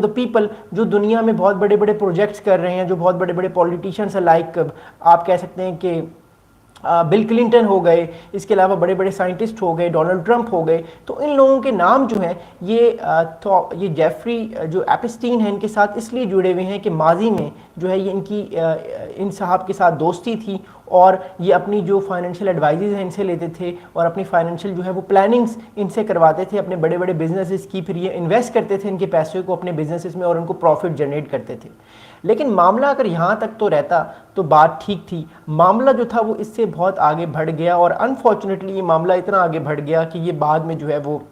The people जो दुनिया में बहुत बड़े बड़े प्रोजेक्ट्स कर रहे हैं, जो बहुत बड़े बड़े पॉलिटिशियंस हैं, लाइक आप कह सकते हैं कि बिल क्लिंटन हो गए, इसके अलावा बड़े बड़े साइंटिस्ट हो गए, डोनाल्ड ट्रंप हो गए, तो इन लोगों के नाम जो हैं ये जेफरी जो एपिस्टीन है इनके साथ इसलिए जुड़े हुए हैं कि माजी में जो है ये इनकी इन साहब के साथ दोस्ती थी और ये अपनी जो फाइनेंशियल एडवाइजेज हैं इनसे लेते थे और अपनी फाइनेंशियल जो है वो प्लानिंग्स इनसे करवाते थे अपने बड़े बड़े बिजनेसेस की, फिर ये इन्वेस्ट करते थे इनके पैसे को अपने बिजनेसेस में और उनको प्रॉफिट जनरेट करते थे। लेकिन मामला अगर यहाँ तक तो रहता तो बात ठीक थी, मामला जो था वो इससे बहुत आगे बढ़ गया और अनफॉर्चुनेटली ये मामला इतना आगे बढ़ गया कि ये बाद में जो है वो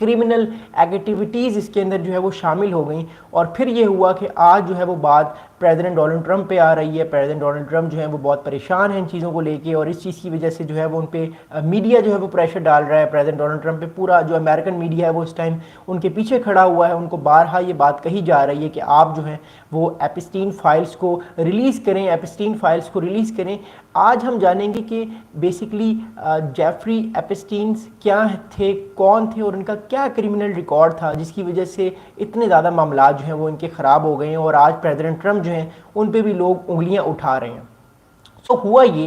क्रिमिनल एक्टिविटीज़ इसके अंदर जो है वो शामिल हो गई और फिर ये हुआ कि आज जो है वो बात प्रेसिडेंट डोनाल्ड ट्रंप पे आ रही है। प्रेसिडेंट डोनाल्ड ट्रंप जो है वो बहुत परेशान हैं इन चीज़ों को लेके और इस चीज़ की वजह से जो है वो उन पे मीडिया जो है वो प्रेशर डाल रहा है। प्रेसिडेंट डोनाल्ड ट्रंप पे पूरा जो अमेरिकन मीडिया है वो इस टाइम उनके पीछे खड़ा हुआ है, उनको बारहा ये बात कही जा रही है कि आप जो है वो एपिस्टीन फाइल्स को रिलीज़ करें, एपिस्टीन फाइल्स को रिलीज़ करें। आज हम जानेंगे कि बेसिकली जेफरी एपिस्टीन्स क्या थे, कौन थे और इनका क्या क्रिमिनल रिकॉर्ड था जिसकी वजह से इतने ज़्यादा मामला जो हैं वो इनके ख़राब हो गए हैं और आज प्रेसिडेंट ट्रंप जो हैं उन पे भी लोग उंगलियां उठा रहे हैं। तो हुआ ये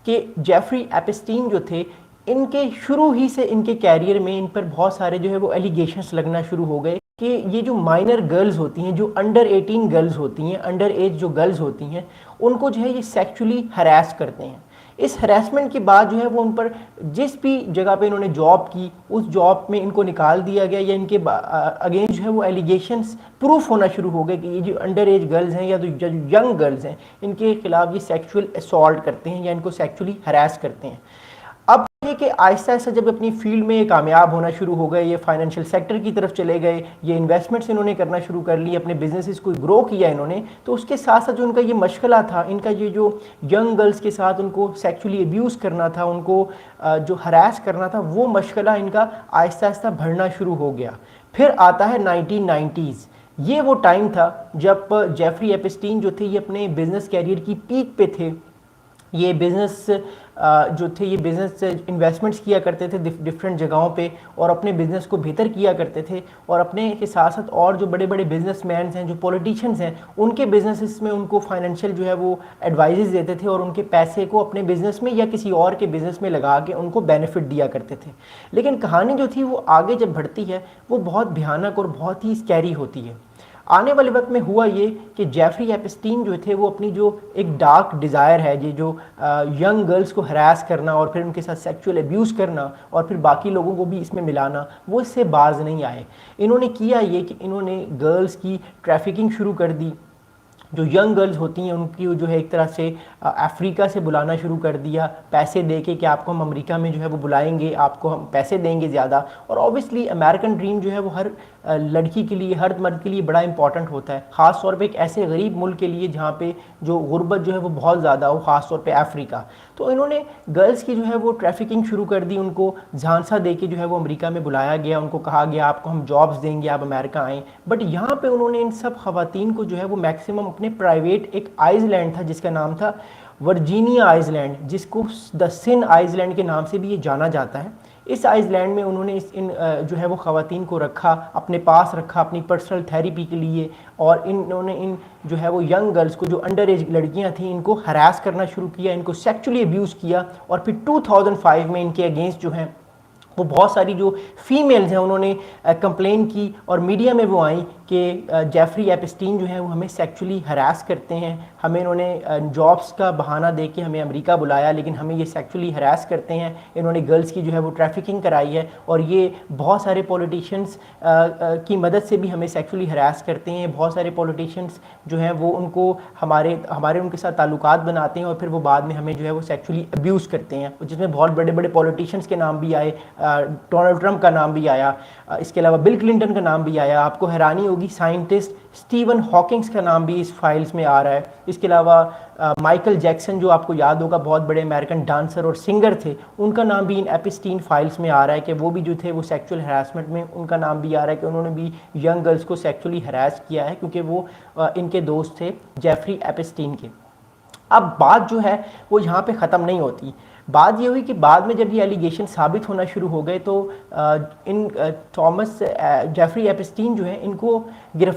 कि जेफरी एपिस्टीन जो थे इनके शुरू ही से इनके कैरियर में इन पर बहुत सारे जो है वो एलिगेशंस लगना शुरू हो गए कि ये जो माइनर गर्ल्स होती हैं, जो अंडर 18 गर्ल्स होती हैं, अंडर एज जो गर्ल्स होती हैं, उनको जो है ये सेक्सुअली हरास करते हैं। इस हरासमेंट के बाद जो है वो उन पर जिस भी जगह पे इन्होंने जॉब की उस जॉब में इनको निकाल दिया गया या इनके अगेंस्ट जो है वो एलिगेशंस प्रूफ होना शुरू हो गए कि ये जो अंडर एज गर्ल्स हैं या तो जो यंग गर्ल्स हैं इनके खिलाफ ये सेक्सुअल असॉल्ट करते हैं या इनको सेक्सुअली हरास करते हैं। अब ये कि आहिस्ता आहिस्ता जब अपनी फील्ड में कामयाब होना शुरू हो गए, ये फाइनेंशियल सेक्टर की तरफ चले गए, ये इन्वेस्टमेंट्स इन्होंने करना शुरू कर ली, अपने बिजनेसेस को ग्रो किया इन्होंने, तो उसके साथ साथ जो उनका ये मशगला था, इनका ये जो यंग गर्ल्स के साथ उनको सेक्सुअली अब्यूज़ करना था, उनको जो हरास करना था, वो मशगला इनका आहिस्ता आहिस्ता बढ़ना शुरू हो गया। फिर आता है 1990s। ये वो टाइम था जब जेफरी एपिस्टीन जो थे ये अपने बिजनेस कैरियर की पीक पे थे। ये बिज़नेस जो थे ये बिज़नेस इन्वेस्टमेंट्स किया करते थे डिफरेंट जगहों पे और अपने बिज़नेस को बेहतर किया करते थे और अपने के साथ साथ और जो बड़े बड़े बिजनेसमैन हैं, जो पॉलिटिशियंस हैं, उनके बिजनेसेस में उनको फाइनेंशियल जो है वो एडवाइजेस देते थे और उनके पैसे को अपने बिज़नेस में या किसी और के बिज़नेस में लगा के उनको बेनिफिट दिया करते थे। लेकिन कहानी जो थी वो आगे जब बढ़ती है वो बहुत भयानक और बहुत ही स्कैरी होती है। आने वाले वक्त में हुआ ये कि जेफरी एपिस्टीन जो थे वो अपनी जो एक डार्क डिज़ायर है, ये जो यंग गर्ल्स को हरास करना और फिर उनके साथ सेक्सुअल अब्यूज़ करना और फिर बाकी लोगों को भी इसमें मिलाना, वो इससे बाज नहीं आए। इन्होंने किया ये कि इन्होंने गर्ल्स की ट्रैफिकिंग शुरू कर दी। जो यंग गर्ल्स होती हैं उनकी जो है एक तरह से अफ्रीका से बुलाना शुरू कर दिया, पैसे दे के कि आपको हम अमेरिका में जो है वो बुलाएंगे, आपको हम पैसे देंगे ज़्यादा। और ऑब्वियसली अमेरिकन ड्रीम जो है वो हर लड़की के लिए, हर मर्द के लिए बड़ा इंपॉर्टेंट होता है, ख़ास तौर पे एक ऐसे गरीब मुल्क के लिए जहाँ पे जो गुर्बत जो है वो बहुत ज़्यादा हो, ख़ास तौर पे अफ्रीका। तो इन्होंने गर्ल्स की जो है वो ट्रैफिकिंग शुरू कर दी, उनको झांसा दे के जो है वो अमेरिका में बुलाया गया, उनको कहा गया आपको हम जॉब्स देंगे, आप अमेरिका आएँ। बट यहाँ पे उन्होंने इन सब ख़वातीन को जो है वो मैक्सिमम अपने प्राइवेट एक आइसलैंड था जिसका नाम था वर्जीनिया आइसलैंड, जिसको द सिन आइसलैंड के नाम से भी ये जाना जाता है। इस आइसलैंड में उन्होंने इन जो है वो ख़वातीन को रखा, अपने पास रखा अपनी पर्सनल थेरेपी के लिए और इन्होंने इन जो है वो यंग गर्ल्स को, जो अंडर एज लड़कियां थीं, इनको हरास करना शुरू किया, इनको सेक्सुअली अब्यूज़ किया। और फिर 2005 में इनके अगेंस्ट जो है वो बहुत सारी जो फीमेल्स हैं उन्होंने कंप्लेन की और मीडिया में वो आई कि जेफरी एपिस्टीन जो है वो हमें सेक्सुअली हरास करते हैं, हमें इन्होंने जॉब्स का बहाना दे के हमें अमेरिका बुलाया लेकिन हमें ये सेक्सुअली हरास करते हैं, इन्होंने गर्ल्स की जो है वो ट्रैफिकिंग कराई है और ये बहुत सारे पॉलिटिशियंस की मदद से भी हमें सेक्सुअली हरास करते हैं। बहुत सारे पॉलिटिशियंस जो हैं वो उनको हमारे उनके साथ ताल्लुकात बनाते हैं और फिर वो बाद में हमें जो है वो सेक्सुअली अब्यूज़ करते हैं, जिसमें बहुत बड़े बड़े पॉलिटिशियंस के नाम भी आए, डोनाल्ड ट्रंप का नाम भी आया, इसके अलावा बिल क्लिंटन का नाम भी आया। आपको हैरानी होगी साइंटिस्ट स्टीवन हॉकिंग्स का नाम भी इस फाइल्स में आ रहा है। इसके अलावा माइकल जैक्सन जो आपको याद होगा बहुत बड़े अमेरिकन डांसर और सिंगर थे, उनका नाम भी इन एपिस्टीन फाइल्स में आ रहा है कि वो भी जो थे वो सेक्सुअल हरासमेंट में उनका नाम भी आ रहा है कि उन्होंने भी यंग गर्ल्स को सेक्सुअली हरास किया है क्योंकि वो इनके दोस्त थे जेफरी एपिस्टीन के। अब बात जो है वो यहाँ पे ख़त्म नहीं होती। बात ये हुई कि बाद में जब ये एलिगेशन साबित होना शुरू हो गए तो इन जेफरी एपिस्टीन जो है इनको गिरफ्तार